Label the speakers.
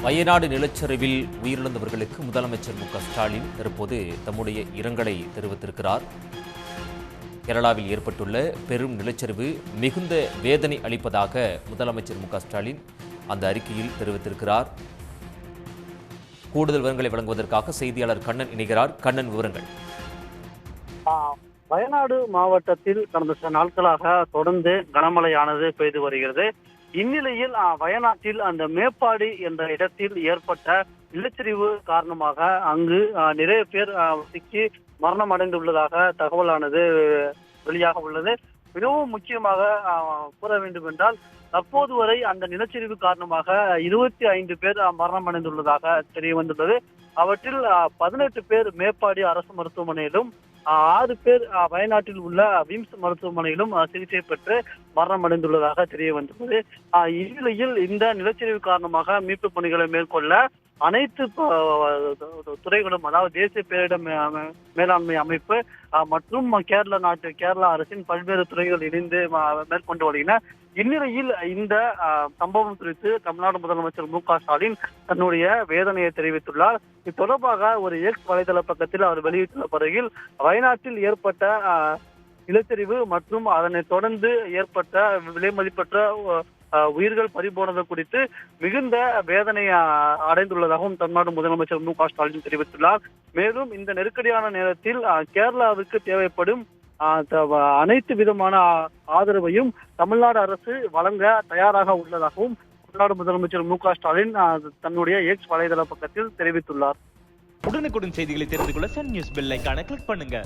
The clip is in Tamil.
Speaker 1: வயநாடு நிலச்சரிவில் உயிரிழந்தவர்களுக்கு முதலமைச்சர் ஸ்டாலின் தற்போது தம்முடைய இரங்கலை தெரிவித்திருக்கிறார். கேரளாவில் ஏற்பட்டுள்ள பெரும் நிலச்சரிவு மிகுந்த வேதனை அளிப்பதாக முதலமைச்சர் ஸ்டாலின் அந்த அறிக்கையில் தெரிவித்திருக்கிறார். கூடுதல் விவரங்களை வழங்குவதற்காக செய்தியாளர் கண்ணன் இணைகிறார். கண்ணன், விவரங்கள்.
Speaker 2: வயநாடு மாவட்டத்தில் கடந்த சில நாட்களாக தொடர்ந்து கனமழையானது பெய்து வருகிறது. இந்நிலையில் வயநாட்டில் அந்த மேப்பாடி என்ற இடத்தில் ஏற்பட்ட நிலச்சரிவு காரணமாக அங்கு நிறைய பேர் சிக்கி மரணம் அடைந்துள்ளதாக தகவலானது வெளியாக உள்ளது. மிகவும் முக்கியமாக கூற வேண்டும் என்றால் தற்போது வரை அந்த நிலச்சரிவு காரணமாக 25 பேர் மரணம் அடைந்துள்ளதாக தெரிய வந்துள்ளது. அவற்றில் 18 பேர் மேப்பாடி அரசு மருத்துவமனையிலும் 6 பேர் வயநாட்டில் உள்ள விம்ஸ் மருத்துவமனையிலும் சிகிச்சை பெற்று மரணம் அடைந்துள்ளதாக தெரிய வந்துள்ளது. இந்நிலையில் இந்த நிலச்சரிவு காரணமாக மீட்பு பணிகளை மேற்கொள்ள அனைத்து துறைகளும், அதாவது தேசிய பேரிடர் மேலாண்மை அமைப்பு மற்றும் கேரளா அரசின் பல்வேறு துறைகள் இணைந்து மேற்கொண்டு வருகின்றன. இந்நிலையில் இந்த சம்பவம் குறித்து தமிழ்நாடு முதலமைச்சர் ஸ்டாலின் தன்னுடைய வேதனையை தெரிவித்துள்ளார். இது தொடர்பாக ஒரு எக்ஸ் வலைதள பக்கத்தில் அவர் வெளியிட்டுள்ள பகுதியில் வயநாட்டில் ஏற்பட்ட நிலச்சரிவு மற்றும் அதனை தொடர்ந்து ஏற்பட்ட விலை மதிப்பற்ற உயிர்கள் பறிபோனது குறித்து மிகுந்த வேதனை அடைந்துள்ளதாகவும் தமிழ்நாடு முதலமைச்சர் ஸ்டாலின் தெரிவித்துள்ளார். மேலும் இந்த நெருக்கடியான நேரத்தில் கேரளாவுக்கு தேவைப்படும் அனைத்து விதமான ஆதரவையும் தமிழ்நாடு அரசு வழங்க தயாராக உள்ளதாகவும் தமிழ்நாடு முதலமைச்சர் ஸ்டாலின் தன்னுடைய எக்ஸ் வலைதள பக்கத்தில் தெரிவித்துள்ளார்.
Speaker 3: உடனுக்குடன் செய்திகளை தெரிந்து கொள்ள சன் நியூஸ் பெல் ஐகானை கிளிக் பண்ணுங்க.